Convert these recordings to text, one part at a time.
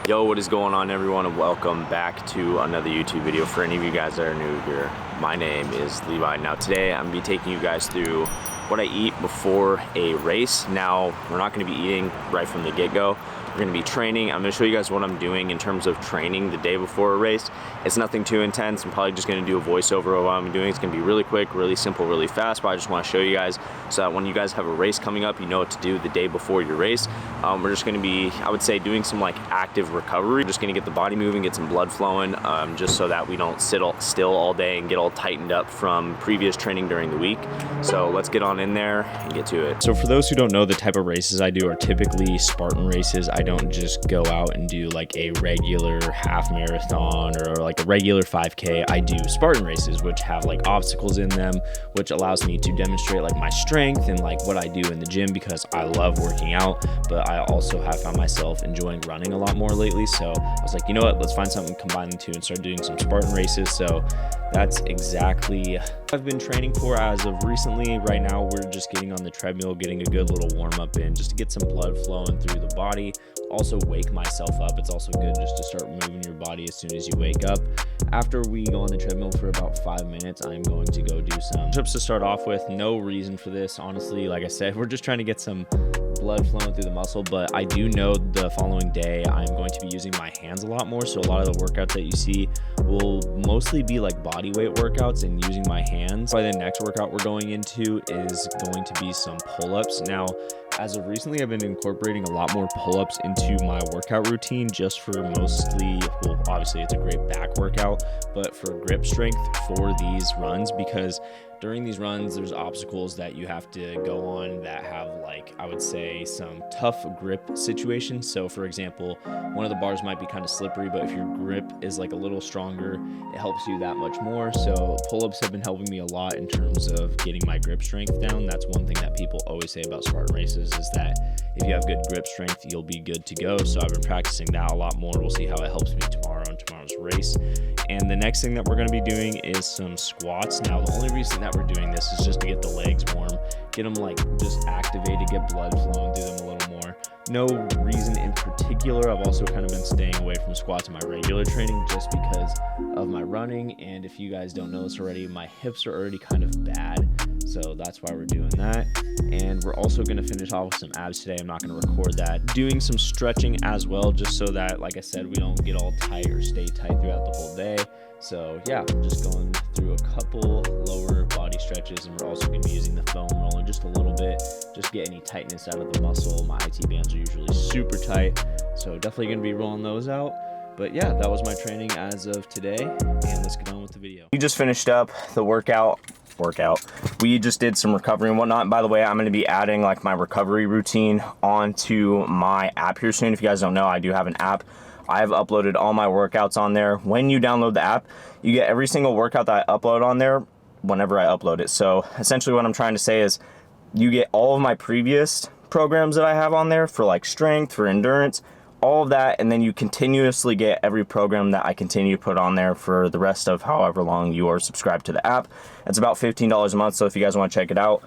Yo, what is going on, everyone, and welcome back to another YouTube video. For any of you guys that are new here, my name is Levi. Now today I'm going to be taking you guys through what I eat before a race. Now we're not going to be eating right from the get-go. We're going to be training. I'm going to show you guys what I'm doing in terms of training the day before a race. It's nothing too intense. I'm probably just going to do a voiceover of what I'm doing. It's going to be really quick, really simple, really fast, but I just want to show you guys so that when you guys have a race coming up, you know what to do the day before your race. We're just going to be, I would say, doing some like active recovery. We're just going to get the body moving, get some blood flowing, just so that we don't sit still all day and get all tightened up from previous training during the week. So let's get on in there and get to it. So for those who don't know, the type of races I do are typically Spartan races. I don't just go out and do like a regular half marathon or like a regular 5K. I do Spartan races, which have like obstacles in them, which allows me to demonstrate like my strength and like what I do in the gym, because I love working out, but I also have found myself enjoying running a lot more lately. So I was like, you know what, let's find something, combine the two, and start doing some Spartan races. So that's exactly what I've been training for as of recently. Right now we're just getting on the treadmill, getting a good little warm up in, just to get some blood flowing through the body, also wake myself up. It's also good just to start moving your body as soon as you wake up. After we go on the treadmill for about 5 minutes, I'm going to go do some push-ups to start off with. No reason for this, honestly. Like I said, we're just trying to get some blood flowing through the muscle, but I do know the following day I'm going to be using my hands a lot more. So a lot of the workouts that you see will mostly be like body weight workouts and using my hands. Probably the next workout we're going into is going to be some pull-ups. Now, as of recently, I've been incorporating a lot more pull-ups into my workout routine, just for mostly, well, obviously it's a great back workout, but for grip strength for these runs, because during these runs, there's obstacles that you have to go on that have, like, I would say, some tough grip situations. So for example, one of the bars might be kind of slippery, but if your grip is like a little stronger, it helps you that much more. So pull-ups have been helping me a lot in terms of getting my grip strength down. That's one thing that people always say about Spartan races, is that if you have good grip strength, you'll be good to go. So I've been practicing that a lot more. We'll see how it helps me tomorrow in tomorrow's race. And the next thing that we're going to be doing is some squats. Now, the only reason that we're doing this is just to get the legs warm, get them like just activated, get blood flowing through them a little more. No reason in particular. I've also kind of been staying away from squats in my regular training just because of my running. And if you guys don't know this already, my hips are already kind of bad. So that's why we're doing that. And we're also going to finish off with some abs today. I'm not going to record that. Doing some stretching as well, just so that, like I said, we don't get all tight or stay tight throughout the whole day. So yeah, just going through a couple lower body stretches, and we're also going to be using the foam roller just a little bit, just get any tightness out of the muscle. My IT bands are usually super tight, so definitely going to be rolling those out. But yeah, that was my training as of today, and let's get on with the video. We just finished up the workout. We just did some recovery and whatnot. By the way, I'm going to be adding like my recovery routine onto my app here soon. If you guys don't know, I do have an app. I've uploaded all my workouts on there. When you download the app, you get every single workout that I upload on there whenever I upload it. So essentially what I'm trying to say is you get all of my previous programs that I have on there for like strength, for endurance, all of that, and then you continuously get every program that I continue to put on there for the rest of however long you are subscribed to the app. It's about $15 a month, so if you guys want to check it out,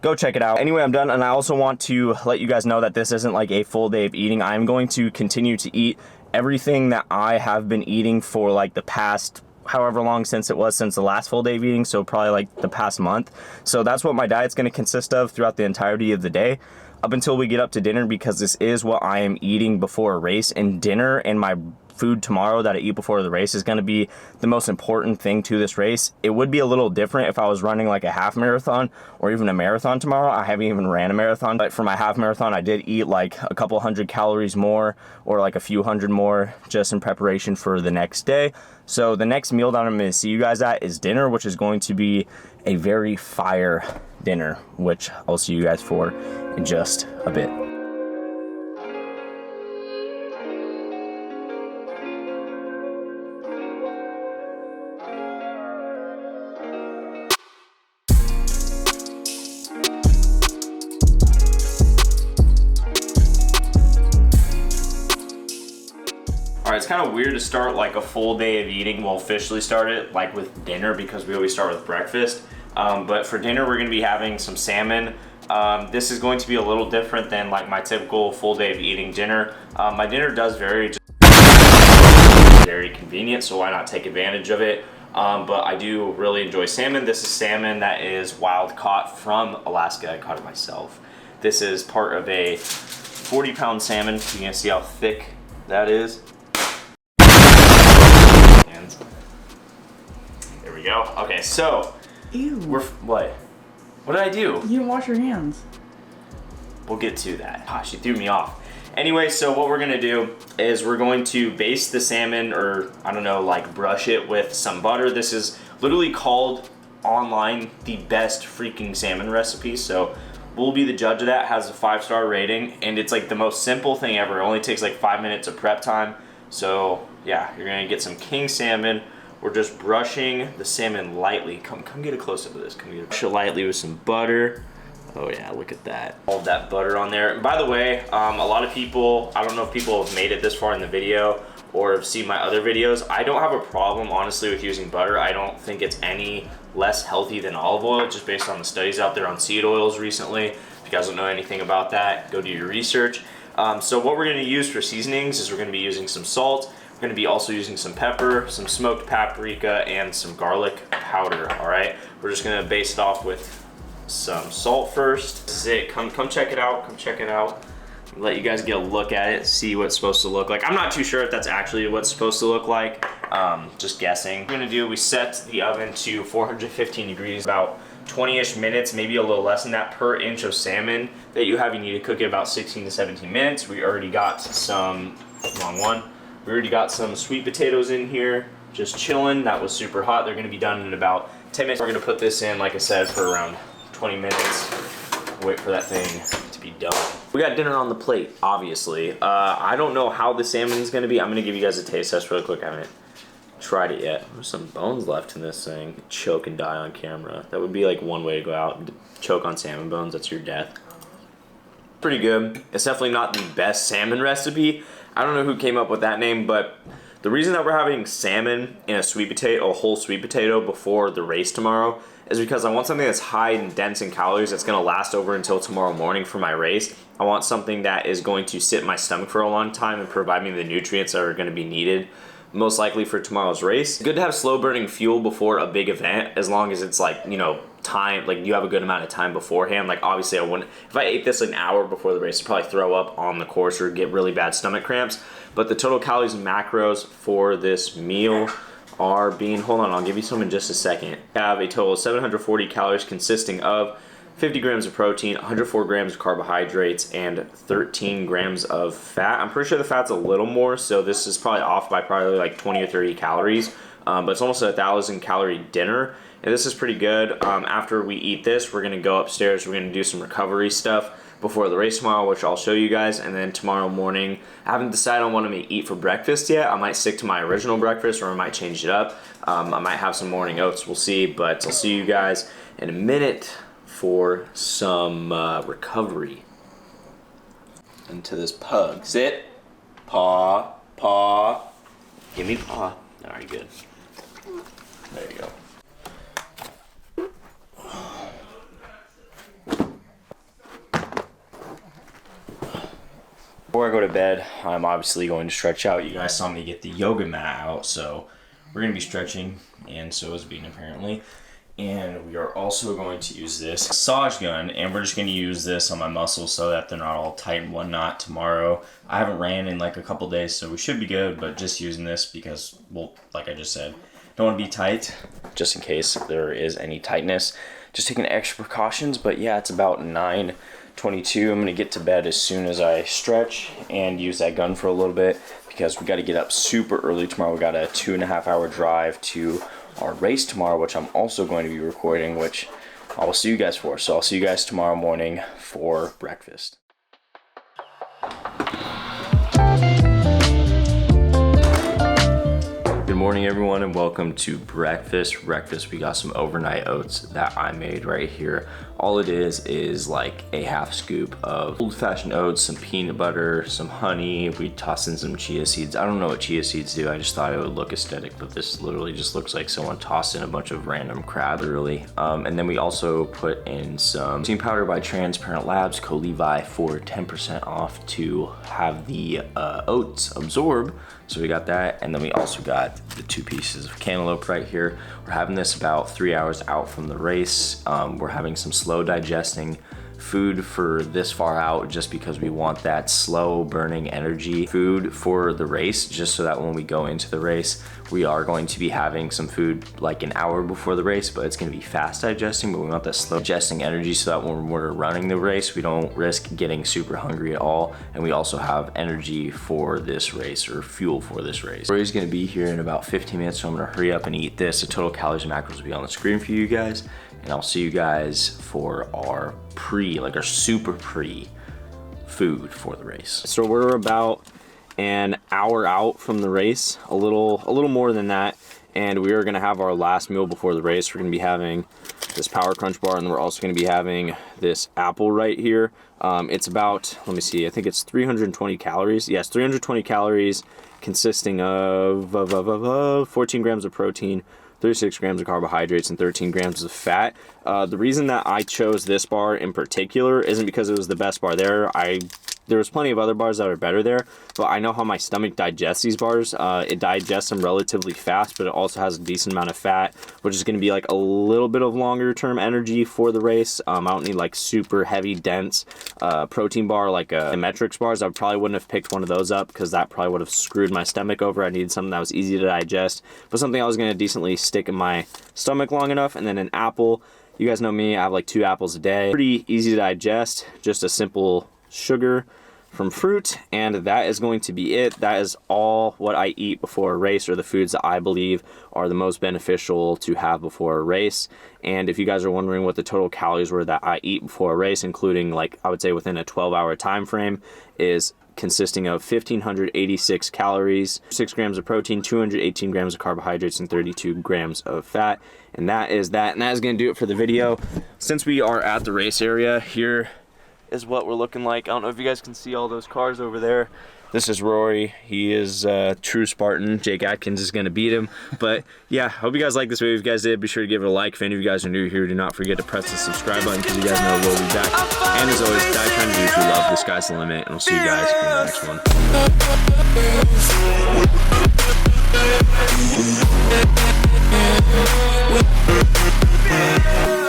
go check it out. Anyway, I'm done, and I also want to let you guys know that this isn't like a full day of eating. I'm going to continue to eat everything that I have been eating for like the past however long since the last full day of eating, so probably like the past month. So that's what my diet's going to consist of throughout the entirety of the day up until we get up to dinner, because this is what I am eating before a race, and dinner and my food tomorrow that I eat before the race is going to be the most important thing to this race. It would be a little different if I was running like a half marathon or even a marathon tomorrow. I haven't even ran a marathon, but for my half marathon, I did eat like a couple hundred calories more, or like a few hundred more, just in preparation for the next day. So the next meal that I'm going to see you guys at is dinner, which is going to be a very fire dinner, which I'll see you guys for in just a bit. kind of weird to start like a full day of eating. We'll officially start it like with dinner because we always start with breakfast. But for dinner, we're gonna be having some salmon. This is going to be a little different than like my typical full day of eating dinner. My dinner does vary, just very convenient, so why not take advantage of it? But I do really enjoy salmon. This is salmon that is wild caught from Alaska. I caught it myself. This is part of a 40-pound salmon. You can see how thick that is. And there we go. Okay, so ew. What did I do? You didn't wash your hands. We'll get to that. Gosh, you threw me off. Anyway, so what we're gonna do is we're going to baste the salmon, or I don't know, like brush it with some butter. This is literally called online the best freaking salmon recipe. So we'll be the judge of that. It has a 5-star rating, and it's like the most simple thing ever. It only takes like 5 minutes of prep time. So yeah, you're gonna get some king salmon. We're just brushing the salmon lightly. Come get a close up of this. Brush it lightly with some butter. Oh yeah, look at that. All of that butter on there. And by the way, a lot of people, I don't know if people have made it this far in the video or have seen my other videos. I don't have a problem, honestly, with using butter. I don't think it's any less healthy than olive oil, just based on the studies out there on seed oils recently. If you guys don't know anything about that, go do your research. So what we're gonna use for seasonings is we're gonna be using some salt. We're gonna be also using some pepper, some smoked paprika, and some garlic powder, all right? We're just gonna base it off with some salt first. This is it. Come check it out. Come check it out. Let you guys get a look at it, see what it's supposed to look like. I'm not too sure if that's actually what it's supposed to look like. Just guessing. What we're gonna do, we set the oven to 415 degrees, about 20-ish minutes, maybe a little less than that per inch of salmon that you have. You need to cook it about 16 to 17 minutes. We already got some, wrong one. We already got some sweet potatoes in here, just chilling. That was super hot. They're gonna be done in about 10 minutes. We're gonna put this in, like I said, for around 20 minutes. Wait for that thing to be done. We got dinner on the plate, obviously. I don't know how the salmon is gonna be. I'm gonna give you guys a taste test real quick. I haven't tried it yet. There's some bones left in this thing. Choke and die on camera. That would be like one way to go out. Choke on salmon bones, that's your death. Pretty good. It's definitely not the best salmon recipe. I don't know who came up with that name, but the reason that we're having salmon in a sweet potato, a whole sweet potato before the race tomorrow, is because I want something that's high and dense in calories that's gonna last over until tomorrow morning for my race. I want something that is going to sit in my stomach for a long time and provide me the nutrients that are gonna be needed most likely for tomorrow's race. Good to have slow burning fuel before a big event, as long as it's like, you know, time, like you have a good amount of time beforehand. Like obviously I wouldn't, if I ate this an hour before the race, I'd probably throw up on the course or get really bad stomach cramps. But the total calories and macros for this meal are being, hold on, I'll give you some in just a second. I have a total of 740 calories consisting of 50 grams of protein, 104 grams of carbohydrates, and 13 grams of fat. I'm pretty sure the fat's a little more, so this is probably off by probably like 20 or 30 calories. But it's almost a 1,000 calorie dinner, and this is pretty good. After we eat this, we're gonna go upstairs, we're gonna do some recovery stuff before the race tomorrow, which I'll show you guys, and then tomorrow morning, I haven't decided on what I'm gonna eat for breakfast yet. I might stick to my original breakfast, or I might change it up. I might have some morning oats, we'll see, but I'll see you guys in a minute for some recovery. Into this pug. Sit. Paw. Paw. Give me paw. All right, good. There you go. Before I go to bed, I'm obviously going to stretch out. You guys saw me get the yoga mat out, so we're going to be stretching, and so is Bean apparently. And we are also going to use this massage gun, and we're just going to use this on my muscles so that they're not all tight and whatnot tomorrow. I haven't ran in like a couple days, so we should be good, but just using this because, well, like I just said, don't want to be tight, just in case there is any tightness. Just taking extra precautions, but yeah, it's about 9:22. I'm going to get to bed as soon as I stretch and use that gun for a little bit because we got to get up super early tomorrow. We got a 2.5 hour drive to our race tomorrow, which I'm also going to be recording, which I will see you guys for. So I'll see you guys tomorrow morning for breakfast. Good morning everyone and welcome to breakfast. We got some overnight oats that I made right here. All it is like a half scoop of old-fashioned oats, some peanut butter, some honey. We tossed in some chia seeds. I don't know what chia seeds do. I just thought it would look aesthetic, but this literally just looks like someone tossed in a bunch of random crab, literally. And then we also put in some protein powder by Transparent Labs, Co-Levi, for 10% off to have the oats absorb. So we got that, and then we also got the 2 pieces of cantaloupe right here. We're having this about 3 hours out from the race. We're having some slow digesting food for this far out just because we want that slow burning energy food for the race, just so that when we go into the race, we are going to be having some food like an hour before the race, but it's going to be fast digesting, but we want that slow digesting energy so that when we're running the race, we don't risk getting super hungry at all, and we also have energy for this race, or fuel for this race. Rory's going to be here in about 15 minutes, so I'm going to hurry up and eat this. The total calories and macros will be on the screen for you guys, and I'll see you guys for our our super pre food for the race. So we're about an hour out from the race, a little more than that, and we are going to have our last meal before the race. We're going to be having this Power Crunch bar, and we're also going to be having this apple right here. It's about, let me see, I think it's 320 calories. Yes, 320 calories, consisting of 14 grams of protein, 36 grams of carbohydrates, and 13 grams of fat. The reason that I chose this bar in particular isn't because it was the best bar there. There was plenty of other bars that are better there, but I know how my stomach digests these bars. It digests them relatively fast, but it also has a decent amount of fat, which is going to be like a little bit of longer term energy for the race. I don't need like super heavy, dense protein bar like the Metrics bars. I probably wouldn't have picked one of those up because that probably would have screwed my stomach over. I needed something that was easy to digest, but something I was going to decently stick in my stomach long enough. And then an apple. You guys know me, I have like 2 apples a day. Pretty easy to digest, just a simple sugar from fruit, and that is going to be it. That is all what I eat before a race, or the foods that I believe are the most beneficial to have before a race. And if you guys are wondering what the total calories were that I eat before a race, including like I would say within a 12-hour time frame, is consisting of 1,586 calories, 6 grams of protein, 218 grams of carbohydrates, and 32 grams of fat. And that is that, and that is going to do it for the video. Since we are at the race area, here is what we're looking like. I don't know if you guys can see all those cars over there. This is Rory. He is a true Spartan. Jake Atkins is going to beat him. But yeah, hope you guys like this video. If you guys did, be sure to give it a like. If any of you guys are new here, do not forget to press the subscribe button because you guys know we'll be back. And as always, die trying to do what you love. The sky's the limit, and we'll see you guys in the next one.